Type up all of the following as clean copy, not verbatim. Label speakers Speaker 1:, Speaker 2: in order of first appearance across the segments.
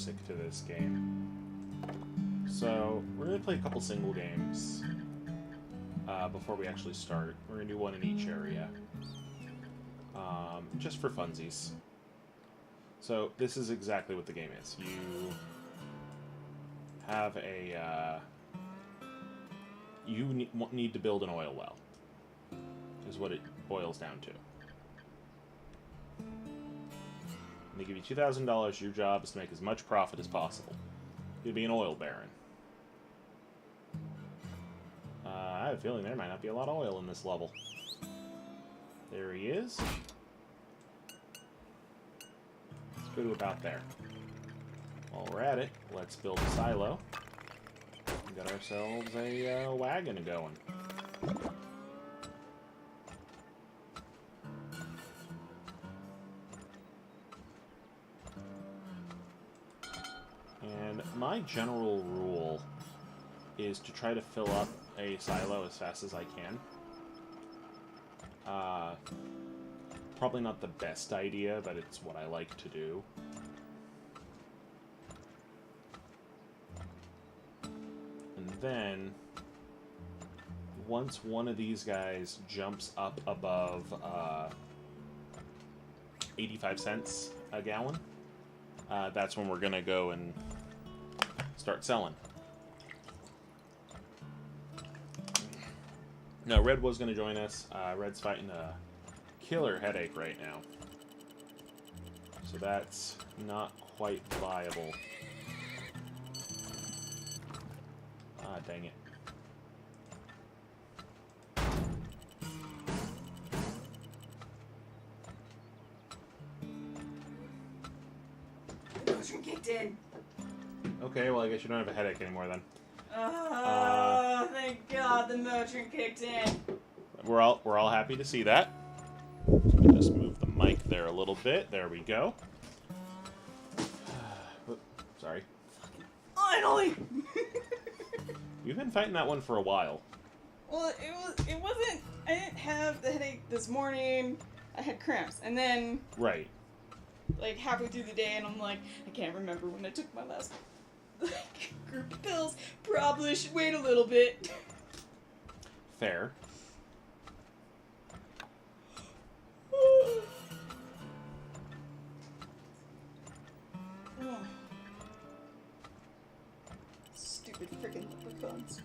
Speaker 1: music to this game. So, we're going to play a couple single games before we actually start. We're going to do one in each area. Just for funsies. So, this is exactly what the game is. You have a... you need to build an oil well, is what it boils down to. And they give you $2,000. Your job is to make as much profit as possible. You'll be an oil baron. I have a feeling there might not be a lot of oil in this level. There he is. Let's go to about there. While we're at it, let's build a silo. We got ourselves a wagon going. And my general rule is to try to fill up a silo as fast as I can. Probably not the best idea, but it's what I like to do. And then, once one of these guys jumps up above 85 cents a gallon, that's when we're going to go and start selling. No, Red was going to join us. Red's fighting a killer headache right now. So that's not quite viable. Ah, dang it.
Speaker 2: The motion kicked in.
Speaker 1: Okay, well I guess you don't have a headache anymore then.
Speaker 2: Thank God the motion kicked in.
Speaker 1: We're all happy to see that. Let me just move the mic there a little bit. There we go. Sorry.
Speaker 2: Finally.
Speaker 1: You've been fighting that one for a while.
Speaker 2: Well, it wasn't. I didn't have the headache this morning. I had cramps, and then
Speaker 1: Right.
Speaker 2: like halfway through the day, and I'm like, I can't remember when I took my last group of pills. Probably should wait a little bit.
Speaker 1: Fair.
Speaker 2: Stupid freaking leprechauns.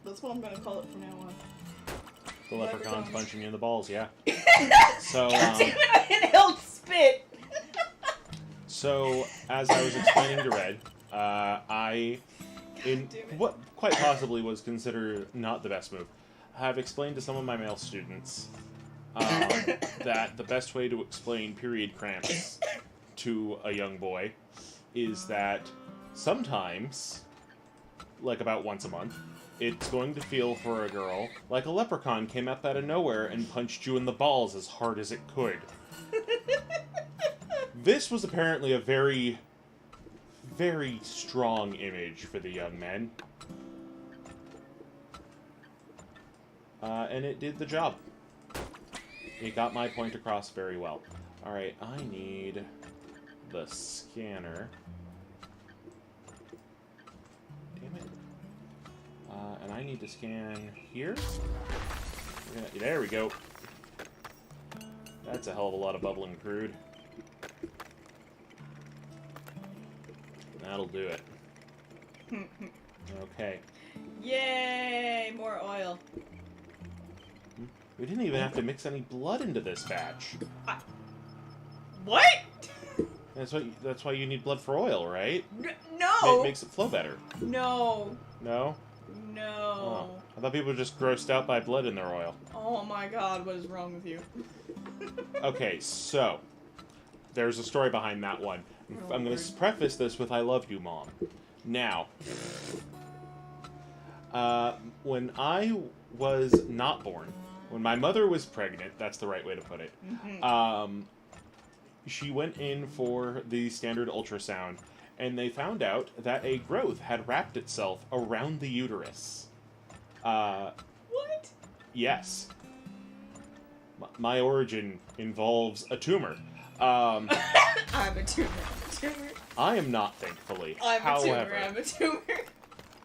Speaker 2: That's what I'm gonna call it from now on.
Speaker 1: The leprechaun's punching you in the balls, yeah. So,
Speaker 2: Even I inhaled spit.
Speaker 1: So, as I was explaining to Red, I, in what quite possibly was considered not the best move, have explained to some of my male students that the best way to explain period cramps to a young boy is that sometimes, like about once a month, it's going to feel for a girl like a leprechaun came up out of nowhere and punched you in the balls as hard as it could. This was apparently a very, very strong image for the young men. And it did the job. It got my point across very well. Alright, I need the scanner. Damn it. And I need to scan here. There we go. That's a hell of a lot of bubbling crude. That'll do it. Okay.
Speaker 2: Yay! More oil.
Speaker 1: We didn't even have to mix any blood into this batch.
Speaker 2: What?
Speaker 1: That's why you need blood for oil, right?
Speaker 2: No!
Speaker 1: It makes it flow better.
Speaker 2: No.
Speaker 1: No?
Speaker 2: No.
Speaker 1: Oh. I thought people were just grossed out by blood in their oil.
Speaker 2: Oh my God, what is wrong with you?
Speaker 1: Okay, so there's a story behind that one. I'm going to preface this with I love you, Mom. Now, when I was not born, when my mother was pregnant, that's the right way to put it, she went in for the standard ultrasound, and they found out that a growth had wrapped itself around the uterus.
Speaker 2: What?
Speaker 1: Yes. My origin involves a tumor.
Speaker 2: I'm a tumor. tumor.
Speaker 1: I am not, thankfully.
Speaker 2: I'm
Speaker 1: However,
Speaker 2: a tumor.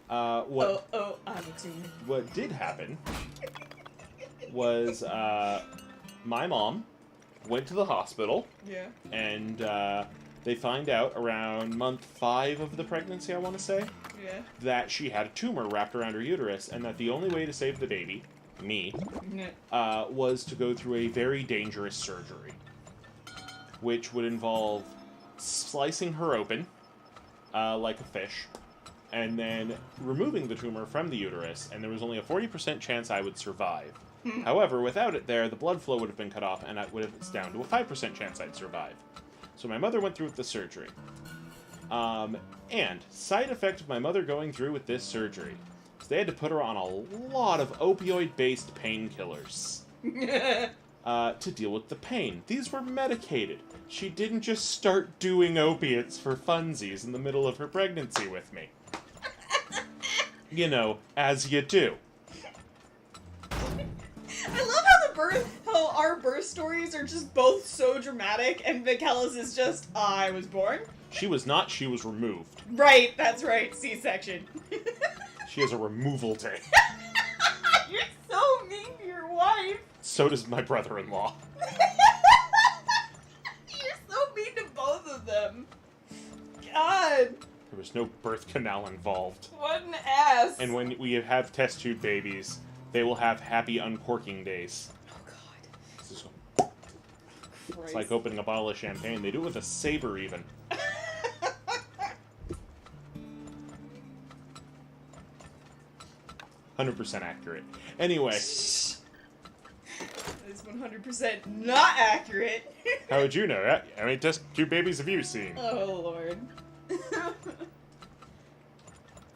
Speaker 1: what
Speaker 2: I'm a tumor.
Speaker 1: what did happen was my mom went to the hospital.
Speaker 2: Yeah.
Speaker 1: And they find out around month 5 of the pregnancy, I want to say,
Speaker 2: Yeah.
Speaker 1: that she had a tumor wrapped around her uterus, and that the only way to save the baby, me, was to go through a very dangerous surgery, which would involve slicing her open, like a fish, and then removing the tumor from the uterus, and there was only a 40% chance I would survive. However, without it there, the blood flow would have been cut off, and it's down to a 5% chance I'd survive. So my mother went through with the surgery. And side effect of my mother going through with this surgery is they had to put her on a lot of opioid-based painkillers to deal with the pain. These were medicated. She didn't just start doing opiates for funsies in the middle of her pregnancy with me. You know, as you do.
Speaker 2: I love how our birth stories are just both so dramatic, and Mikella's is just, I was born.
Speaker 1: She was not, she was removed.
Speaker 2: Right, that's right, C-section.
Speaker 1: She has a removal day.
Speaker 2: You're so mean to your wife.
Speaker 1: So does my brother-in-law.
Speaker 2: You're so mean to both of them. God.
Speaker 1: There was no birth canal involved.
Speaker 2: What an ass.
Speaker 1: And when we have test tube babies, they will have happy uncorking days.
Speaker 2: Oh, God.
Speaker 1: It's
Speaker 2: Christ.
Speaker 1: like opening a bottle of champagne. They do it with a saber, even. 100% accurate. Anyway.
Speaker 2: It's 100% not accurate.
Speaker 1: How would you know that? How many test tube babies have you seen?
Speaker 2: Oh, Lord.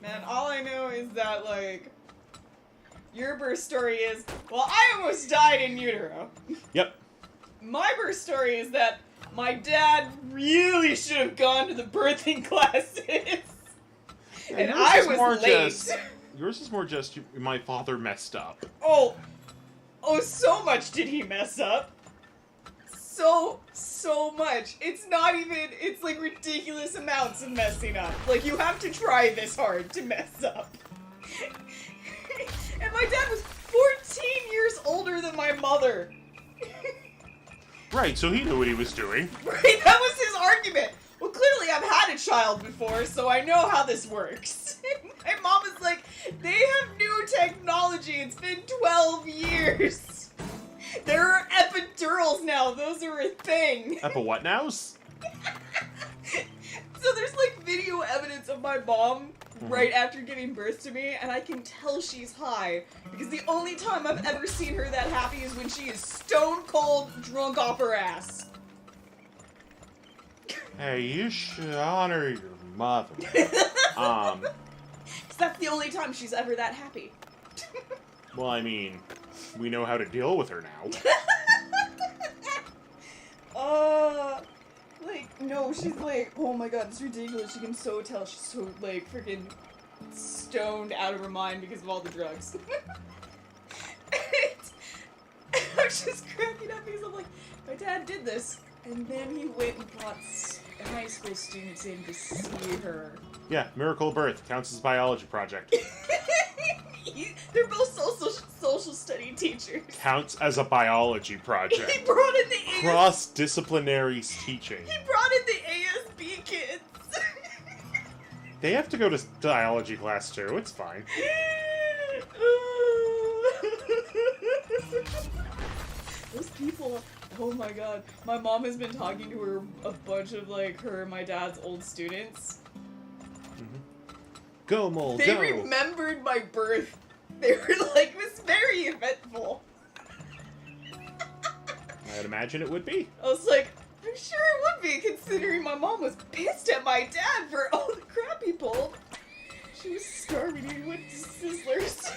Speaker 2: Man, all I know is that, like, your birth story is, well, I almost died in utero.
Speaker 1: Yep.
Speaker 2: My birth story is that my dad really should have gone to the birthing classes. And I was late.
Speaker 1: Yours is more just my father messed up.
Speaker 2: Oh, so much did he mess up. So much. It's not even, it's like ridiculous amounts of messing up. Like, you have to try this hard to mess up. And my dad was 14 years older than my mother.
Speaker 1: Right, so he knew what he was doing.
Speaker 2: Right, that was his argument. Well, clearly I've had a child before, so I know how this works. My mom is like, they have new technology. It's been 12 years. There are epidurals now. Those are a thing.
Speaker 1: Epi what nows?
Speaker 2: So there's like video evidence of my mom right after giving birth to me, and I can tell she's high because the only time I've ever seen her that happy is when she is stone cold drunk off her ass.
Speaker 1: Hey, you should honor your mother.
Speaker 2: So that's the only time she's ever that happy.
Speaker 1: Well, I mean, we know how to deal with her now.
Speaker 2: Like, no, she's like, oh my god, it's ridiculous. You can so tell she's so, like, freaking stoned out of her mind because of all the drugs. I'm just cracking up because I'm like, my dad did this, and then he went and brought high school students in to see her.
Speaker 1: Yeah, miracle birth counts as a biology project.
Speaker 2: They're both social study teachers.
Speaker 1: Counts as a biology project.
Speaker 2: He brought in the
Speaker 1: Cross-disciplinary teaching.
Speaker 2: He brought in the ASB kids.
Speaker 1: They have to go to biology class too. It's fine.
Speaker 2: Those people. Oh my god. My mom has been talking to a bunch of like her and my dad's old students.
Speaker 1: Go, Mole,
Speaker 2: They
Speaker 1: go!
Speaker 2: remembered my birth. They were like, it was very eventful.
Speaker 1: I'd imagine it would be.
Speaker 2: I was like, I'm sure it would be, considering my mom was pissed at my dad for all the crap he pulled. She was starving me with Sizzlers.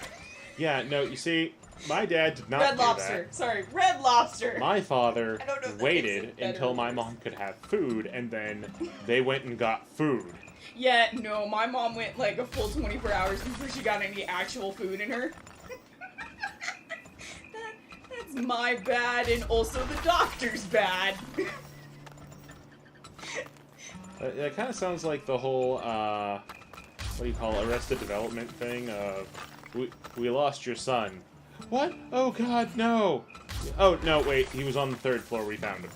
Speaker 1: Yeah, no, you see, my dad did not
Speaker 2: Red
Speaker 1: do
Speaker 2: Lobster.
Speaker 1: that.
Speaker 2: Sorry, Red Lobster.
Speaker 1: My father
Speaker 2: I don't know if that
Speaker 1: waited
Speaker 2: makes it better
Speaker 1: until
Speaker 2: or
Speaker 1: my
Speaker 2: worse.
Speaker 1: mom could have food, and then they went and got food.
Speaker 2: Yeah, no, my mom went like a full 24 hours before she got any actual food in her. That's my bad, and also the doctor's bad.
Speaker 1: That kind of sounds like the whole, what do you call it, Arrested Development thing of, we lost your son. What? Oh god, no! Oh, no, wait, he was on the 3rd floor, we found him.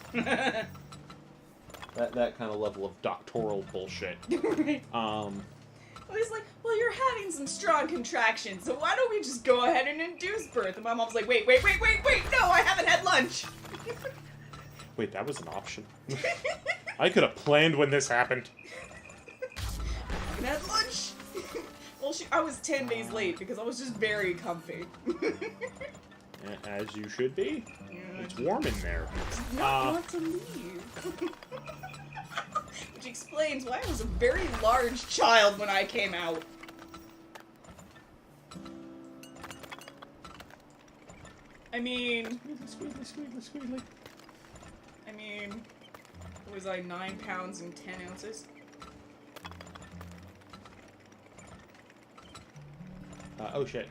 Speaker 1: that kind of level of doctoral bullshit.
Speaker 2: Right. He's like, well, you're having some strong contractions, so why don't we just go ahead and induce birth? And my mom's like, wait, no, I haven't had lunch!
Speaker 1: Wait, that was an option. I could have planned when this happened.
Speaker 2: I haven't had lunch! Well, I was 10 days late because I was just very comfy.
Speaker 1: As you should be.
Speaker 2: Yeah,
Speaker 1: It's warm in there.
Speaker 2: not want to leave. Which explains why I was a very large child when I came out. I mean...
Speaker 1: Squeedly.
Speaker 2: I mean... Was I 9 pounds and 10 ounces?
Speaker 1: Oh shit.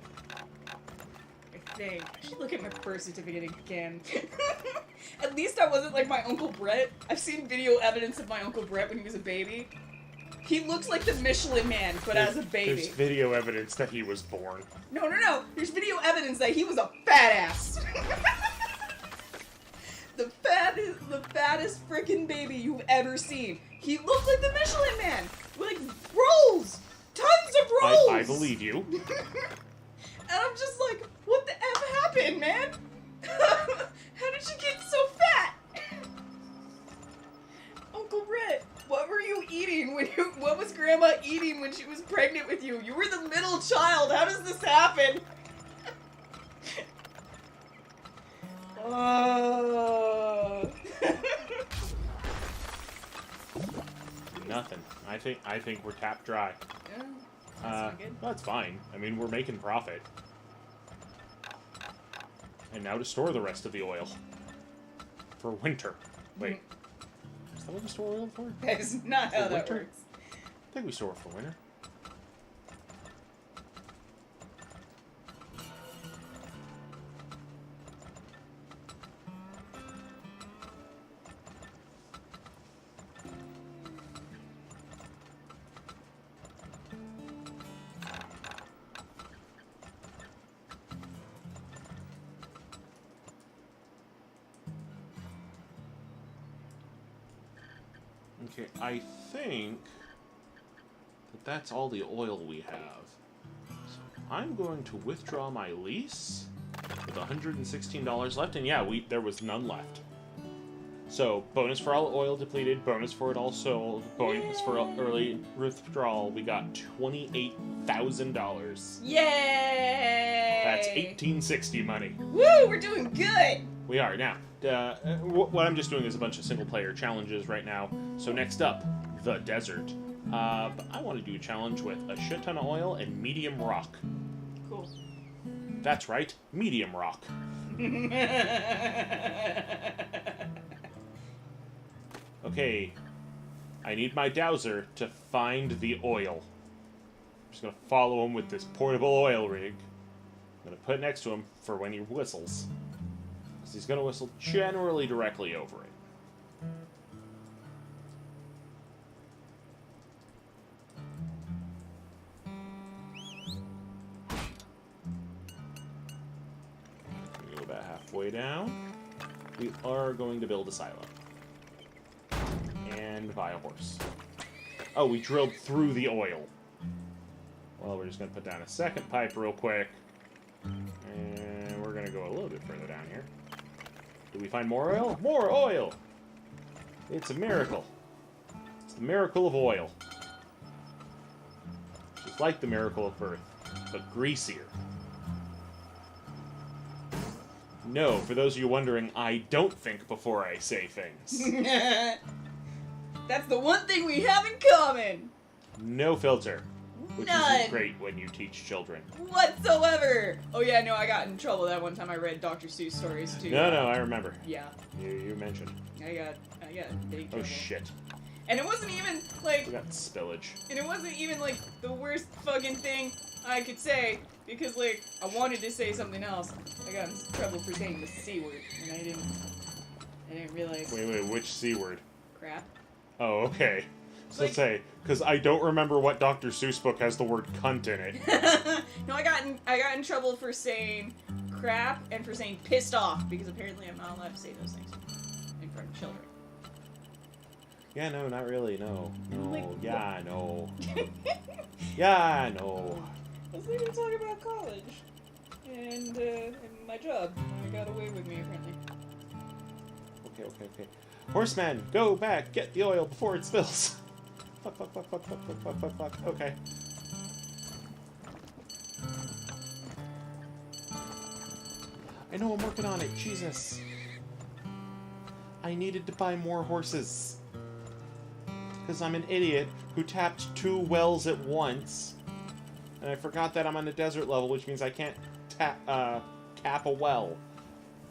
Speaker 2: I think. I should look at my birth certificate again. At least I wasn't like my Uncle Brett. I've seen video evidence of my Uncle Brett when he was a baby. He looks like the Michelin Man, but as a baby.
Speaker 1: There's video evidence that he was born.
Speaker 2: No. There's video evidence that he was a fat ass. the fattest freaking baby you've ever seen. He looked like the Michelin Man. Like, rolls! Tons of rolls!
Speaker 1: I believe you.
Speaker 2: And I'm just like, what the F happened, man? How did you get so fat? Uncle Brett, what were you eating what was Grandma eating when she was pregnant with you? You were the middle child. How does this happen?
Speaker 1: Nothing. I think we're tapped dry.
Speaker 2: Yeah, that's not good.
Speaker 1: That's fine. I mean, we're making profit. And now to store the rest of the oil. For winter. Wait. Is that what we store oil for?
Speaker 2: That is not how that
Speaker 1: winter?
Speaker 2: works.
Speaker 1: I think we store it for winter. Okay, I think that that's all the oil we have. So I'm going to withdraw my lease with $116 left, and yeah, there was none left. So, bonus for all oil depleted, bonus for it all sold, bonus for early withdrawal, we got $28,000.
Speaker 2: Yay!
Speaker 1: That's 1860 money.
Speaker 2: Woo! We're doing good!
Speaker 1: We are. Now, what I'm just doing is a bunch of single-player challenges right now. So next up, the desert. But I want to do a challenge with a shit ton of oil and medium rock.
Speaker 2: Cool.
Speaker 1: That's right, medium rock. Okay, I need my dowser to find the oil. I'm just going to follow him with this portable oil rig. I'm going to put it next to him for when he whistles. Because he's going to whistle generally directly over it. We go about halfway down. We are going to build a silo. And buy a horse. Oh, we drilled through the oil. Well, we're just going to put down a second pipe real quick. And we're going to go a little bit further down here. Did we find more oil? More oil! It's a miracle. It's the miracle of oil. Just like the miracle of birth, but greasier. No, for those of you wondering, I don't think before I say things.
Speaker 2: That's the one thing we have in common!
Speaker 1: No filter. Which
Speaker 2: None.
Speaker 1: is great when you teach children.
Speaker 2: Whatsoever! Oh yeah, no, I got in trouble that one time I read Dr. Seuss stories too.
Speaker 1: No, I remember.
Speaker 2: Yeah.
Speaker 1: You mentioned.
Speaker 2: I got in big trouble.
Speaker 1: Oh shit.
Speaker 2: And it wasn't even, like...
Speaker 1: We got spillage.
Speaker 2: And it wasn't even, like, the worst fucking thing I could say, because, like, I wanted to say something else. I got in trouble for saying the C word, and I didn't realize.
Speaker 1: Wait, which C word?
Speaker 2: Crap.
Speaker 1: Oh, okay. So say, because I don't remember what Dr. Seuss book has the word cunt in it.
Speaker 2: No, I got in trouble for saying crap and for saying pissed off because apparently I'm not allowed to say those things in front of children.
Speaker 1: Yeah, no, not really. No.
Speaker 2: Like,
Speaker 1: Yeah, no. Yeah, no.
Speaker 2: I was thinking to talk about college and my job. I got away with me apparently.
Speaker 1: Okay. Horseman, go back. Get the oil before it spills. Fuck. Okay. I know, I'm working on it. Jesus. I needed to buy more horses. Because I'm an idiot who tapped 2 wells at once. And I forgot that I'm on a desert level, which means I can't cap a well.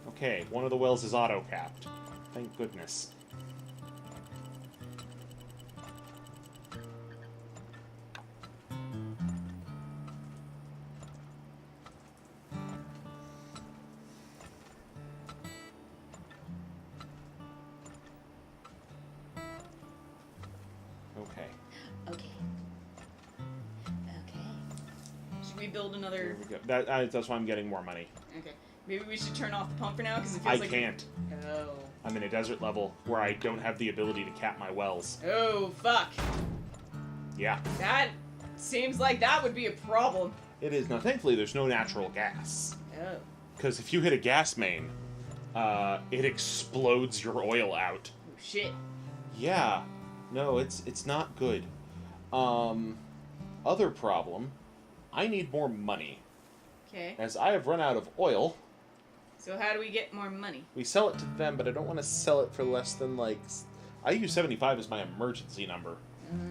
Speaker 1: Okay, one of the wells is auto-capped. Thank goodness.
Speaker 2: Okay. Should we build another?
Speaker 1: Here we go. That's why I'm getting more money.
Speaker 2: Okay. Maybe we should turn off the pump for now because it feels
Speaker 1: I
Speaker 2: like
Speaker 1: can't.
Speaker 2: Oh.
Speaker 1: I'm in a desert level where I don't have the ability to cap my wells.
Speaker 2: Oh fuck.
Speaker 1: Yeah.
Speaker 2: That seems like that would be a problem.
Speaker 1: It is. Now, thankfully, there's no natural gas.
Speaker 2: Oh.
Speaker 1: Because if you hit a gas main, it explodes your oil out.
Speaker 2: Oh shit.
Speaker 1: Yeah. No, it's not good. Other problem, I need more money.
Speaker 2: Okay.
Speaker 1: As I have run out of oil.
Speaker 2: So how do we get more money?
Speaker 1: We sell it to them, but I don't want to sell it for less than, like... I use 75 as my emergency number.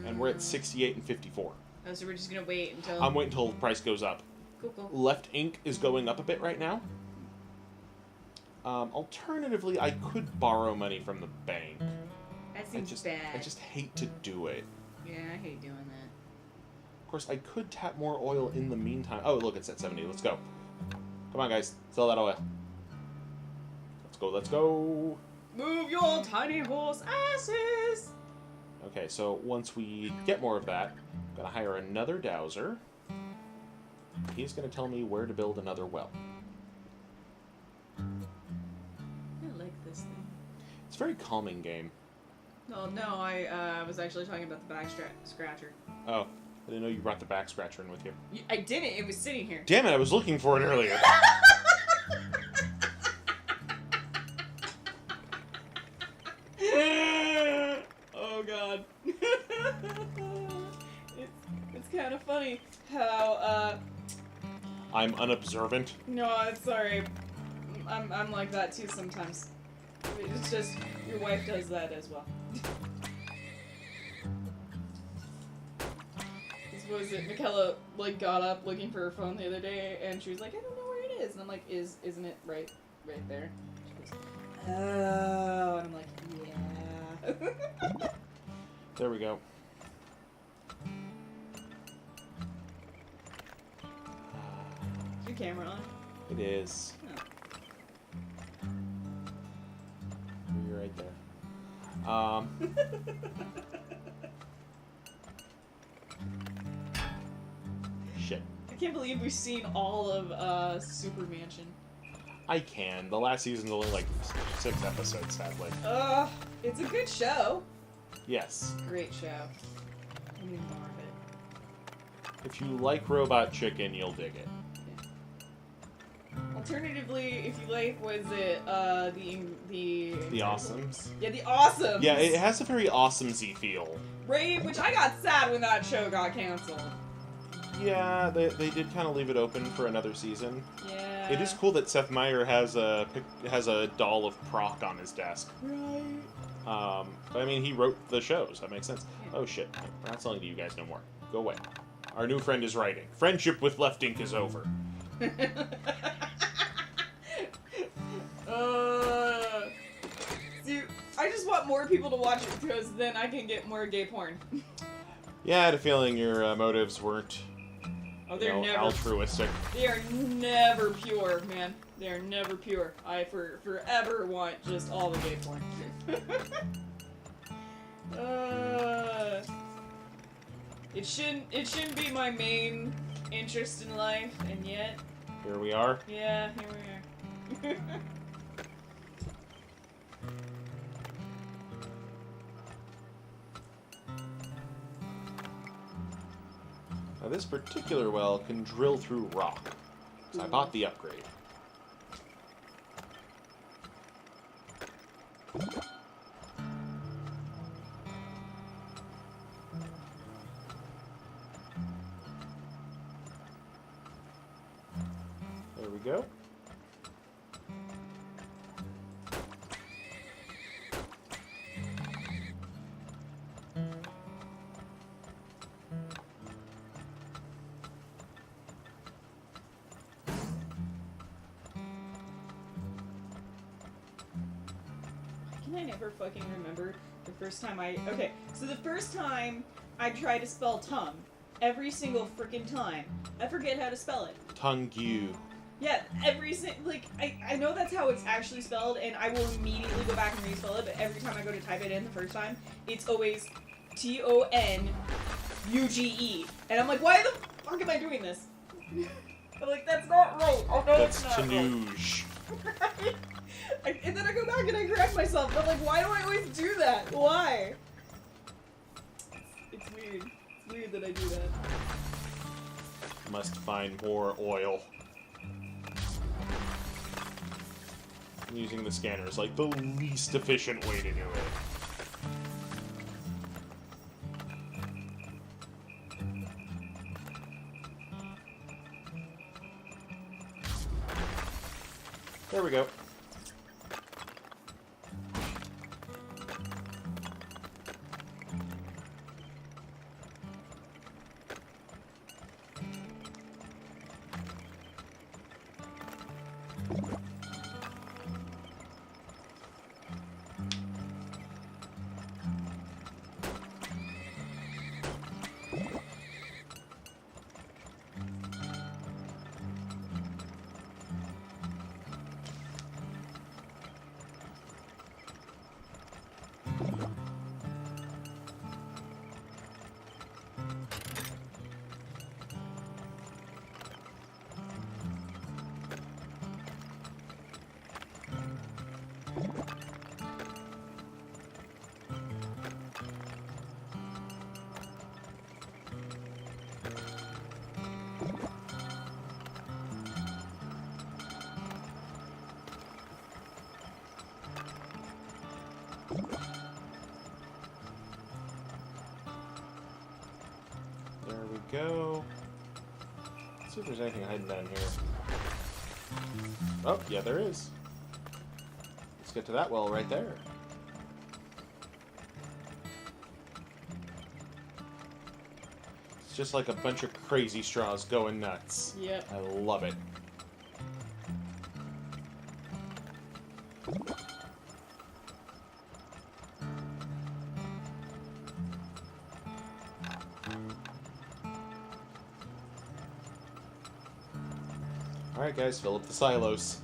Speaker 1: And we're at 68 and 54.
Speaker 2: Oh, so we're just gonna wait until...
Speaker 1: I'm waiting until the price goes up.
Speaker 2: Cool.
Speaker 1: Left ink is going up a bit right now. Alternatively, I could borrow money from the bank.
Speaker 2: That seems bad.
Speaker 1: I just hate to do it.
Speaker 2: Yeah, I hate doing that.
Speaker 1: Of course, I could tap more oil in the meantime. Oh, look, it's at 70. Let's go. Come on, guys. Sell that oil. Let's go.
Speaker 2: Move your tiny horse asses!
Speaker 1: Okay, so once we get more of that, I'm going to hire another dowser. He's going to tell me where to build another well.
Speaker 2: I like this thing.
Speaker 1: It's a very calming game.
Speaker 2: Oh, no, I was actually talking about the back scratcher.
Speaker 1: Oh, I didn't know you brought the back scratcher in with you.
Speaker 2: I didn't, it was sitting here.
Speaker 1: Damn it, I was looking for it earlier.
Speaker 2: Oh god. It's kind of funny how,
Speaker 1: I'm unobservant.
Speaker 2: No, it's sorry. I'm like that too sometimes. It's just, your wife does that as well. What was it? Mikella, like, got up looking for her phone the other day, and she was like, I don't know where it is. And I'm like, isn't it right there? She goes, oh, and I'm like, yeah.
Speaker 1: There we go.
Speaker 2: Is your camera on?
Speaker 1: It is.
Speaker 2: Oh.
Speaker 1: You're right there. Shit.
Speaker 2: I can't believe we've seen all of Super Mansion.
Speaker 1: I can. The last season's only like 6 episodes, sadly.
Speaker 2: It's a good show.
Speaker 1: Yes.
Speaker 2: Great show. I need more of it.
Speaker 1: If you like Robot Chicken, you'll dig it.
Speaker 2: Alternatively, if you like, was it the
Speaker 1: Awesomes?
Speaker 2: Yeah, the Awesomes.
Speaker 1: Yeah, it has a very awesome-y feel.
Speaker 2: Right, which I got sad when that show got canceled.
Speaker 1: Yeah, they did kind of leave it open for another season.
Speaker 2: Yeah.
Speaker 1: It is cool that Seth Meyer has a doll of Proc on his desk.
Speaker 2: Right.
Speaker 1: But I mean, he wrote the shows. That makes sense. Yeah. Oh shit! We're not selling to you guys no more. Go away. Our new friend is writing. Friendship with Left Ink is over.
Speaker 2: See, I just want more people to watch it because then I can get more gay porn.
Speaker 1: Yeah, I had a feeling your motives weren't
Speaker 2: never
Speaker 1: altruistic.
Speaker 2: They are never pure, man. They are never pure. I forever want just all the gay porn. It shouldn't be my main interest in life, and yet...
Speaker 1: Here we are.
Speaker 2: Yeah, here we are.
Speaker 1: Now this particular well can drill through rock, so I bought the upgrade. There we go.
Speaker 2: I never fucking remember the first time okay, so the first time I tried to spell tongue, every single freaking time, I forget how to spell it.
Speaker 1: Tongue-gu.
Speaker 2: Yeah, I know that's how it's actually spelled, and I will immediately go back and respell it, but every time I go to type it in the first time, it's always Tonguge. And I'm like, why the fuck am I doing this? I'm like, that's not right. I know
Speaker 1: That's
Speaker 2: it's not
Speaker 1: Tanuge.
Speaker 2: right. And then I go back and I correct myself. And I'm like, why do I always do that? Why? It's weird. It's weird that I do that.
Speaker 1: Must find more oil. Using the scanner is like the least efficient way to do it. There we go. There we go. Let's see if there's anything hidden down here. Oh, yeah, there is. Let's get to that well right there. It's just like a bunch of crazy straws going nuts.
Speaker 2: Yep.
Speaker 1: I love it. Alright guys, fill up the silos.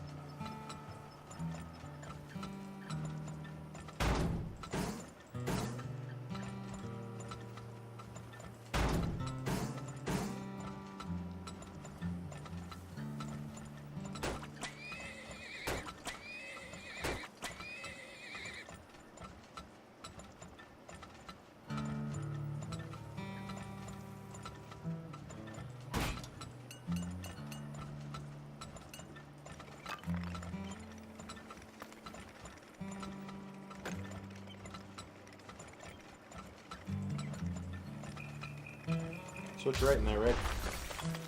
Speaker 1: So what you writing there, Red?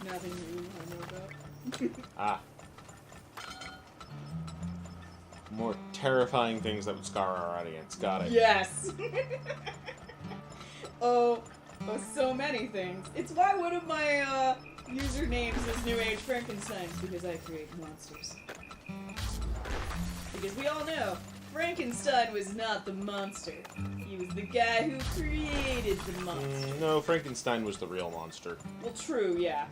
Speaker 2: Nothing new I know about.
Speaker 1: Ah. More terrifying things that would scar our audience. Got it.
Speaker 2: Yes! oh, so many things. It's why one of my usernames is New Age Frankenstein, because I create monsters. Because we all know, Frankenstein was not the monster. He was the guy who created the monster.
Speaker 1: No, Frankenstein was the real monster.
Speaker 2: Well, true, yeah.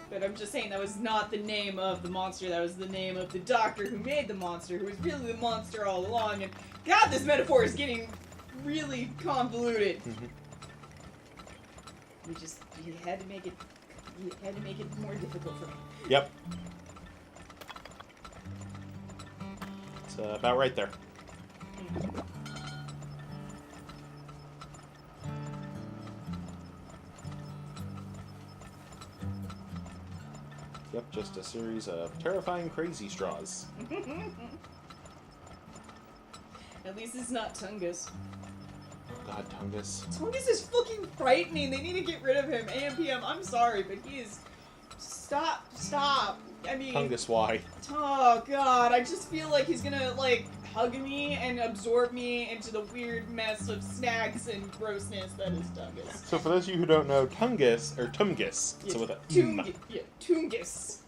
Speaker 2: But I'm just saying that was not the name of the monster, that was the name of the doctor who made the monster, who was really the monster all along, and God, this metaphor is getting really convoluted. You had to make it more difficult for me.
Speaker 1: Yep. It's about right there. Yep, just a series of terrifying crazy straws.
Speaker 2: At least it's not Tungus.
Speaker 1: God, Tungus.
Speaker 2: Tungus is fucking frightening. They need to get rid of him. AM/PM, I'm sorry, but he is... Stop. I mean...
Speaker 1: Tungus, why?
Speaker 2: Oh, God. I just feel like he's gonna, like, hug me and absorb me into the weird mess of snacks and grossness that is Tungus.
Speaker 1: So for those of you who don't know, Tungus, or Tumgus,
Speaker 2: Yeah,
Speaker 1: so with a
Speaker 2: Tungus.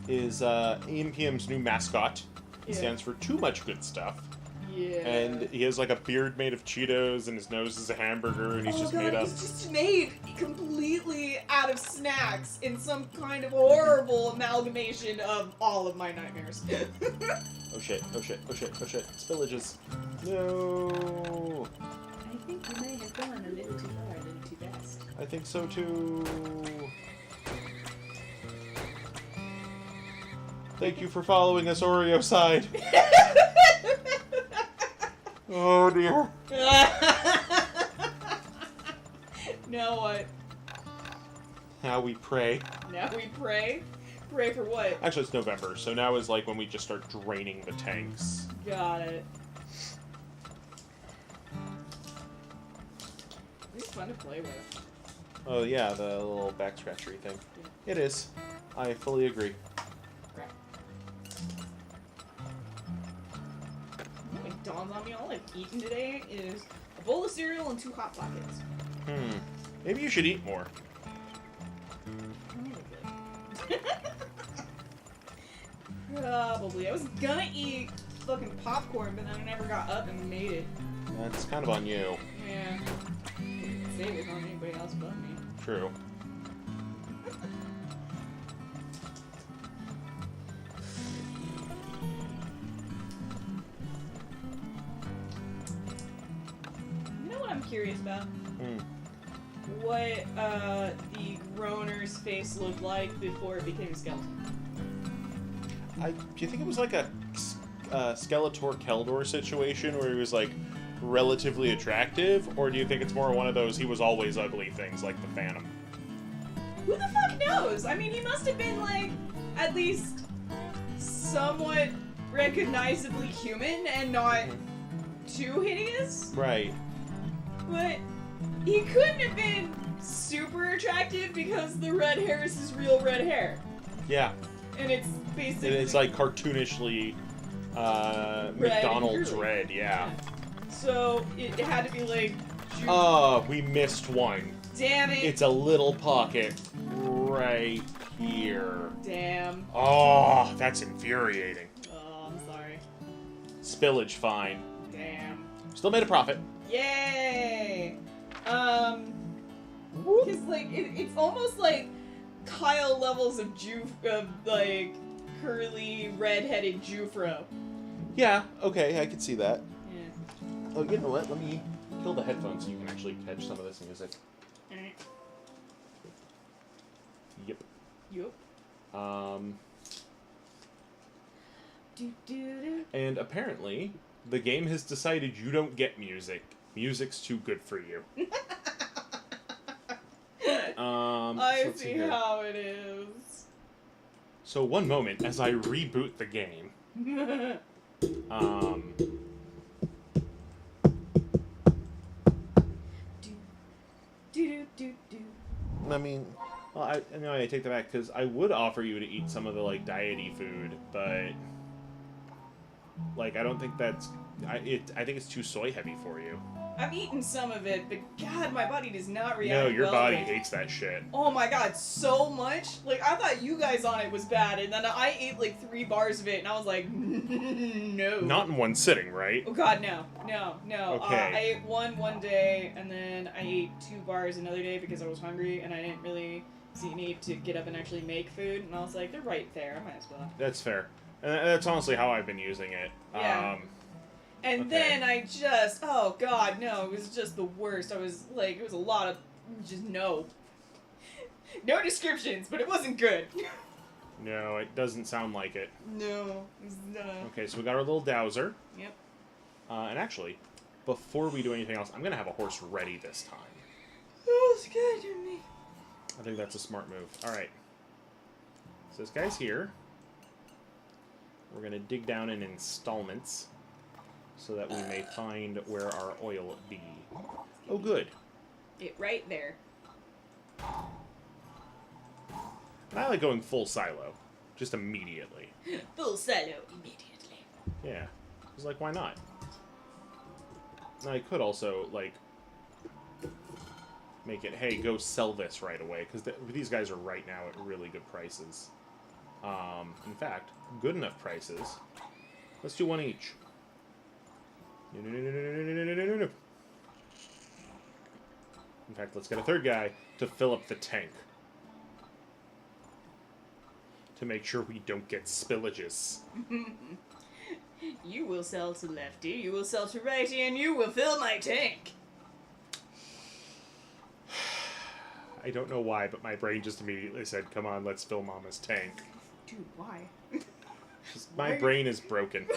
Speaker 1: is AM/PM's new mascot. He
Speaker 2: Yeah.
Speaker 1: stands for Too Much Good Stuff.
Speaker 2: Yeah.
Speaker 1: And he has like a beard made of Cheetos, and his nose is a hamburger, and he's just made up.
Speaker 2: He's just made completely out of snacks in some kind of horrible amalgamation of all of my nightmares.
Speaker 1: Oh shit, oh shit, oh shit, oh shit. Spillages. No.
Speaker 2: I think you may have gone a little too far, a little too fast.
Speaker 1: I think so too. Thank you for following this Oreo side. Oh dear.
Speaker 2: Now what?
Speaker 1: Now we pray.
Speaker 2: Now we pray? Pray for what?
Speaker 1: Actually, it's November, so now is like when we just start draining the tanks.
Speaker 2: Got it. It's fun to play with.
Speaker 1: Oh yeah, the little back scratchery thing. It is. I fully agree.
Speaker 2: Crap. It dawns on me, all I've eaten today is a bowl of cereal and 2 Hot Pockets.
Speaker 1: Maybe you should eat more.
Speaker 2: Probably. I was gonna eat fucking popcorn, but then I never got up and made it.
Speaker 1: That's kind of on you.
Speaker 2: Yeah. Say it was on anybody else but me.
Speaker 1: True.
Speaker 2: You know what I'm curious about? What the Groaner's face looked like before it became a skeleton.
Speaker 1: Do you think it was like a Skeletor Keldor situation where he was like relatively attractive, or do you think it's more one of those he was always ugly things like the Phantom?
Speaker 2: Who the fuck knows? I mean, he must have been like at least somewhat recognizably human and not too hideous.
Speaker 1: Right.
Speaker 2: But he couldn't have been super attractive because the red hair is his real red hair.
Speaker 1: Yeah.
Speaker 2: And it's basically...
Speaker 1: It's like cartoonishly McDonald's red, yeah.
Speaker 2: So it had to be like...
Speaker 1: Oh, we missed one.
Speaker 2: Damn it.
Speaker 1: It's a little pocket right here.
Speaker 2: Damn.
Speaker 1: Oh, that's infuriating.
Speaker 2: Oh, I'm sorry.
Speaker 1: Spillage fine.
Speaker 2: Damn.
Speaker 1: Still made a profit.
Speaker 2: Yay! Because, like, it's almost like Kyle levels of like, curly, red-headed Jufro.
Speaker 1: Yeah, okay, I can see that.
Speaker 2: Yeah.
Speaker 1: Oh, you know what? Let me kill the headphones so you can actually catch some of this music.
Speaker 2: Alright.
Speaker 1: Yep.
Speaker 2: Yup.
Speaker 1: And apparently, the game has decided you don't get music. Music's too good for you.
Speaker 2: I see how it is.
Speaker 1: So one moment, as I reboot the game. I mean, well, I take that back, because I would offer you to eat some of the, like, diety food, but, like, I don't think that's, I think it's too soy heavy for you.
Speaker 2: I've eaten some of it, but God, my body does not react
Speaker 1: No, your
Speaker 2: well
Speaker 1: body
Speaker 2: to it.
Speaker 1: hates that shit.
Speaker 2: Oh my God, so much. Like, I thought you guys on it was bad, and then I ate like 3 bars of it, and I was like, no.
Speaker 1: Not in one sitting, right?
Speaker 2: Oh God, no.
Speaker 1: Okay.
Speaker 2: I ate one day, and then I ate 2 bars another day because I was hungry, and I didn't really see a need to get up and actually make food, and I was like, they're right there, I might as well.
Speaker 1: That's fair. And that's honestly how I've been using it.
Speaker 2: Yeah. And
Speaker 1: okay.
Speaker 2: then I just, oh God, no, it was just the worst. I was like, it was a lot of, just no. No descriptions, but it wasn't good.
Speaker 1: No, it doesn't sound like it.
Speaker 2: No, it's not.
Speaker 1: Okay, so we got our little dowser.
Speaker 2: Yep.
Speaker 1: And actually, before we do anything else, I'm going to have a horse ready this time.
Speaker 2: Oh, scared me.
Speaker 1: I think that's a smart move. Alright. So this guy's here. We're going to dig down in installments so that we may find where our oil be. Oh, good.
Speaker 2: It right there.
Speaker 1: And I like going full silo. Just immediately.
Speaker 2: Full silo immediately.
Speaker 1: Yeah. It's like, why not? Now, I could also, like, make it, hey, go sell this right away, because these guys are right now at really good prices. In fact, good enough prices. Let's do one each. No. In fact, let's get a third guy to fill up the tank. To make sure we don't get spillages.
Speaker 2: You will sell to lefty, you will sell to righty, and you will fill my tank.
Speaker 1: I don't know why, but my brain just immediately said, come on, let's fill Mama's tank.
Speaker 2: Dude, why?
Speaker 1: My brain is broken.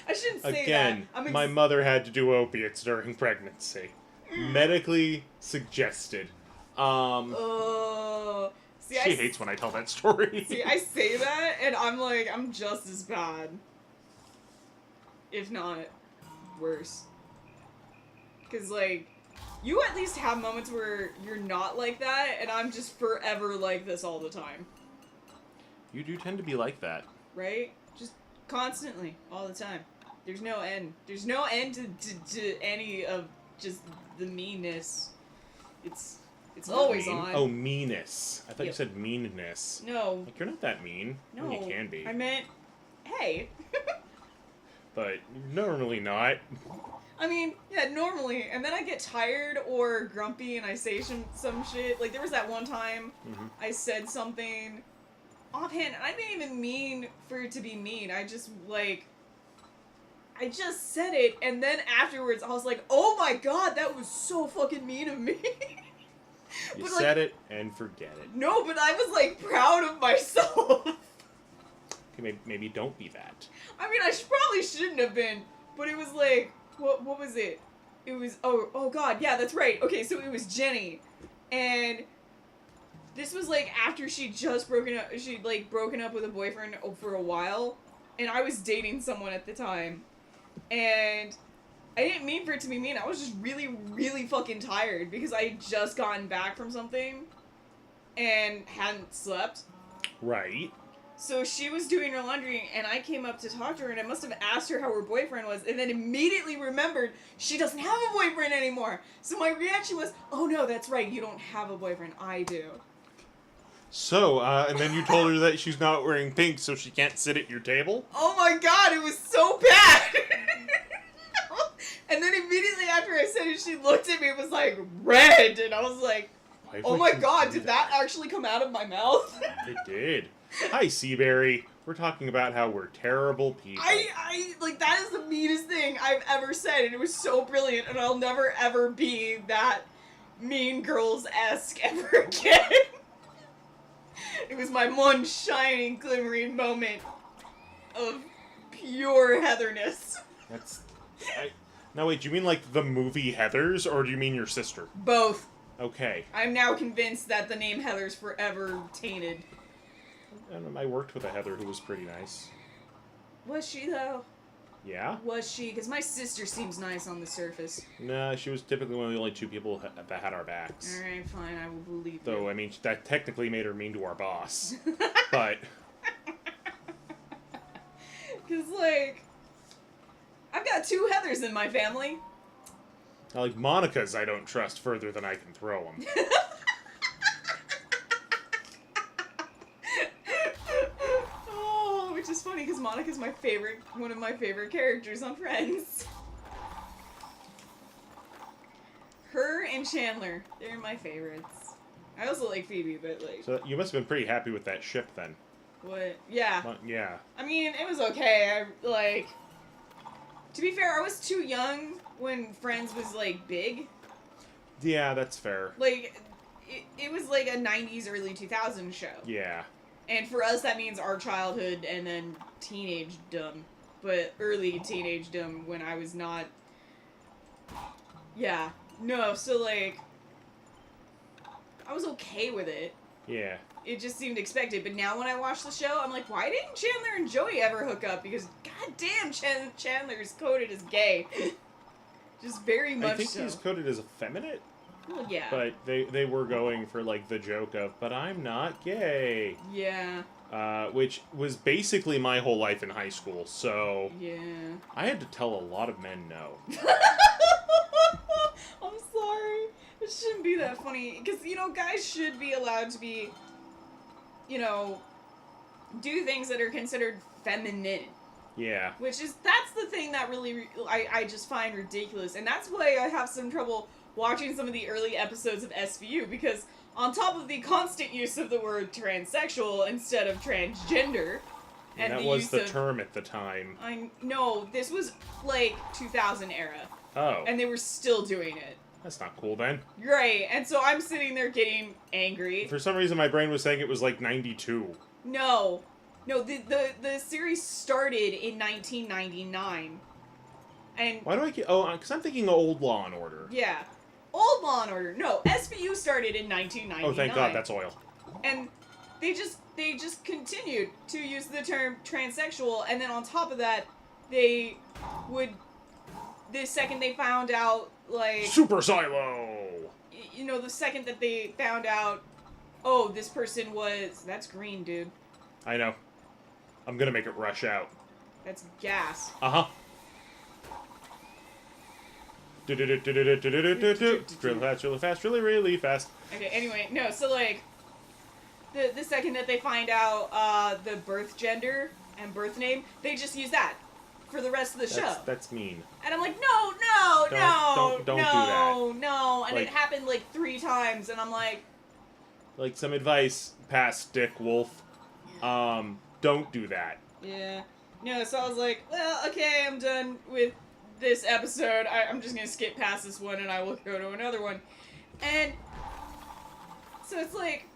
Speaker 2: I shouldn't say
Speaker 1: Again,
Speaker 2: that.
Speaker 1: my mother had to do opiates during pregnancy. Medically suggested.
Speaker 2: See,
Speaker 1: She hates when I tell that story.
Speaker 2: See, I say that, and I'm like, I'm just as bad. If not worse. Because, like, you at least have moments where you're not like that, and I'm just forever like this all the time.
Speaker 1: You do tend to be like that.
Speaker 2: Right? Just constantly, all the time. There's no end. There's no end to any of just the meanness. It's always
Speaker 1: mean?
Speaker 2: on.
Speaker 1: Oh, meanness. I thought you
Speaker 2: Yep.
Speaker 1: said meanness.
Speaker 2: No.
Speaker 1: Like, you're not that mean.
Speaker 2: No.
Speaker 1: I mean, you can be.
Speaker 2: I meant, hey.
Speaker 1: But normally not.
Speaker 2: I mean, yeah, normally. And then I get tired or grumpy and I say some shit. Like, there was that one time I said something offhand, and I didn't even mean for it to be mean. I just said it, and then afterwards I was like, oh my god, that was so fucking mean of me.
Speaker 1: You
Speaker 2: But,
Speaker 1: said it and forget it.
Speaker 2: No, but I was, like, proud of myself.
Speaker 1: Okay, maybe don't be that.
Speaker 2: I mean, I probably shouldn't have been, but it was like, what was it? It was, oh god, yeah, that's right. Okay, so it was Jenny, and this was, like, after she'd just broken up with a boyfriend for a while, and I was dating someone at the time, and I didn't mean for it to be mean. I was just really, really fucking tired because I had just gotten back from something and hadn't slept.
Speaker 1: Right.
Speaker 2: So she was doing her laundry, and I came up to talk to her, and I must have asked her how her boyfriend was, and then immediately remembered she doesn't have a boyfriend anymore. So my reaction was, oh no, that's right, you don't have a boyfriend, I do.
Speaker 1: So, and then you told her that she's not wearing pink, so she can't sit at your table?
Speaker 2: Oh my god, it was so bad! And then immediately after I said it, she looked at me and was like, red, and I was like, oh my god, did that actually come out of my mouth?
Speaker 1: It did. Hi, Seaberry. We're talking about how we're terrible people.
Speaker 2: Like, that is the meanest thing I've ever said, and it was so brilliant, and I'll never ever be that Mean Girls-esque ever again. It was my one shining, glimmering moment of pure Heatherness.
Speaker 1: Now wait, do you mean like the movie Heathers, or do you mean your sister?
Speaker 2: Both.
Speaker 1: Okay.
Speaker 2: I'm now convinced that the name Heather's forever tainted.
Speaker 1: I worked with a Heather who was pretty nice.
Speaker 2: Was she, though?
Speaker 1: Yeah?
Speaker 2: Was she? Because my sister seems nice on the surface.
Speaker 1: Nah, she was typically one of the only two people that had our backs.
Speaker 2: Alright, fine, I will believe
Speaker 1: Though,
Speaker 2: you.
Speaker 1: I mean, that technically made her mean to our boss. But...
Speaker 2: Because, like, I've got 2 Heathers in my family.
Speaker 1: Now, like, Monica's I don't trust further than I can throw them.
Speaker 2: Oh, which is funny because Monica's one of my favorite characters on Friends. Her and Chandler, they're my favorites. I also like Phoebe, but like...
Speaker 1: So you must have been pretty happy with that ship, then.
Speaker 2: What? Yeah.
Speaker 1: Yeah.
Speaker 2: I mean, it was okay. To be fair, I was too young when Friends was, like, big.
Speaker 1: Yeah, that's fair.
Speaker 2: Like, it was like a 90s, early 2000s show.
Speaker 1: Yeah.
Speaker 2: And for us, that means our childhood and then teenage-dom. But early teenage-dom when I was not... Yeah. No, so, like... I was okay with it.
Speaker 1: Yeah.
Speaker 2: It just seemed expected. But now when I watch the show, I'm like, why didn't Chandler and Joey ever hook up? Because, goddamn, Chandler's coded as gay. Just very much so.
Speaker 1: I think he's coded as effeminate.
Speaker 2: Well, yeah.
Speaker 1: But they were going for, like, the joke of, but I'm not gay.
Speaker 2: Yeah.
Speaker 1: Which was basically my whole life in high school, so...
Speaker 2: Yeah.
Speaker 1: I had to tell a lot of men no.
Speaker 2: I'm sorry. It shouldn't be that funny. Because, you know, guys should be allowed to be, you know, do things that are considered feminine.
Speaker 1: Yeah.
Speaker 2: Which is, that's the thing that really, I just find ridiculous. And that's why I have some trouble watching some of the early episodes of SVU, because on top of the constant use of the word transsexual instead of transgender,
Speaker 1: and that was the term at the time.
Speaker 2: No, this was like 2000 era.
Speaker 1: Oh.
Speaker 2: And they were still doing it.
Speaker 1: That's not cool then.
Speaker 2: Right, and so I'm sitting there getting angry.
Speaker 1: For some reason my brain was saying it was like 92.
Speaker 2: No, the series started in 1999. And
Speaker 1: why do I get... Oh, because I'm thinking Old Law and Order.
Speaker 2: Yeah. Old Law and Order. No, SVU started in 1999.
Speaker 1: Oh, thank God, that's oil.
Speaker 2: And they just continued to use the term transsexual, and then on top of that, they would, the second they found out, like...
Speaker 1: Super Silo!
Speaker 2: You know, the second that they found out, oh, this person was... That's green, dude.
Speaker 1: I know. I'm gonna make it rush out.
Speaker 2: That's gas.
Speaker 1: Uh-huh. Really fast, really fast, really, really fast.
Speaker 2: Okay, anyway, no, so, like, the second that they find out, the birth gender and birth name, they just use that for the rest of the show.
Speaker 1: That's mean.
Speaker 2: And I'm like,
Speaker 1: Don't do that.
Speaker 2: no. And
Speaker 1: like,
Speaker 2: it happened, like, 3 times, and I'm like...
Speaker 1: Like, some advice, past Dick Wolf. Don't do that.
Speaker 2: Yeah. No, so I was like, well, okay, I'm done with this episode. I'm just gonna skip past this one, and I will go to another one. And... So it's like...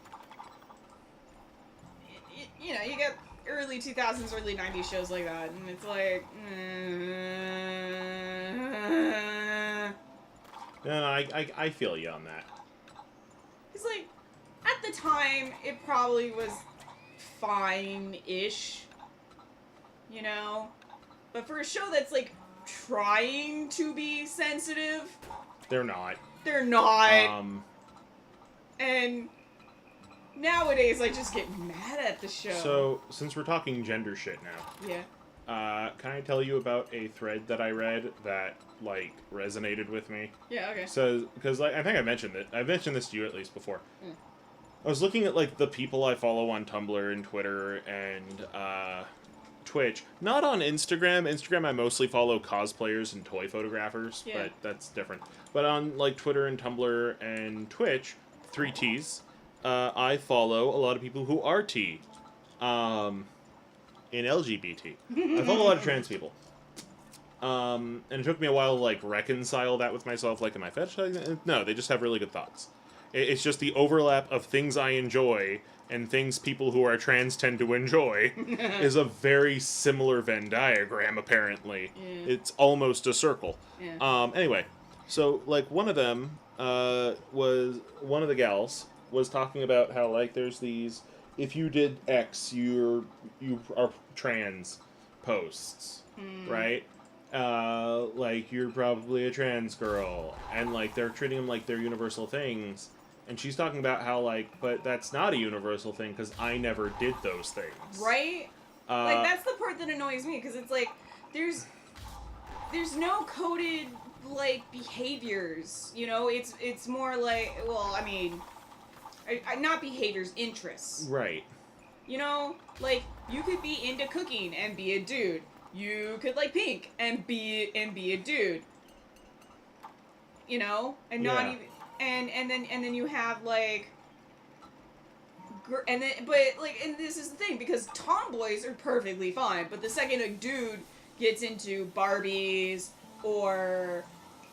Speaker 2: You know, you get early 2000s, early 90s shows like that, and it's like...
Speaker 1: No, I feel you on that.
Speaker 2: It's like, at the time, it probably was fine-ish, you know? But for a show that's, like, trying to be sensitive...
Speaker 1: They're not.
Speaker 2: They're not. And nowadays, I just get mad at the show.
Speaker 1: So, since we're talking gender shit now...
Speaker 2: Yeah.
Speaker 1: Can I tell you about a thread that I read that, like, resonated with me?
Speaker 2: Yeah, okay.
Speaker 1: So, because, like, I think I mentioned it. I've mentioned this to you at least before.
Speaker 2: Mm.
Speaker 1: I was looking at, like, the people I follow on Tumblr and Twitter and, Twitch. Not on Instagram. Instagram, I mostly follow cosplayers and toy photographers,
Speaker 2: yeah.
Speaker 1: but that's different. But on, like, Twitter and Tumblr and Twitch, 3 Ts, I follow a lot of people who are T. In LGBT. I follow a lot of trans people. And it took me a while to, like, reconcile that with myself, like, am I fetishizing? No, they just have really good thoughts. It's just the overlap of things I enjoy and things people who are trans tend to enjoy is a very similar Venn diagram, apparently.
Speaker 2: Yeah.
Speaker 1: It's almost a circle.
Speaker 2: Yeah.
Speaker 1: Anyway, so, like, one of them was... One of the gals was talking about how, like, there's these... If you did X, you are trans posts, right? Like, you're probably a trans girl. And, like, they're treating them like they're universal things. And she's talking about how, like, but that's not a universal thing because I never did those things.
Speaker 2: Right? Like, that's the part that annoys me, because it's like, there's no coded, like, behaviors, you know? It's more like, well, I mean, not behaviors, interests.
Speaker 1: Right.
Speaker 2: You know? Like, you could be into cooking and be a dude. You could like pink and be a dude. You know? And not even... And then you have, like... And this is the thing, because tomboys are perfectly fine, but the second a dude gets into Barbies, or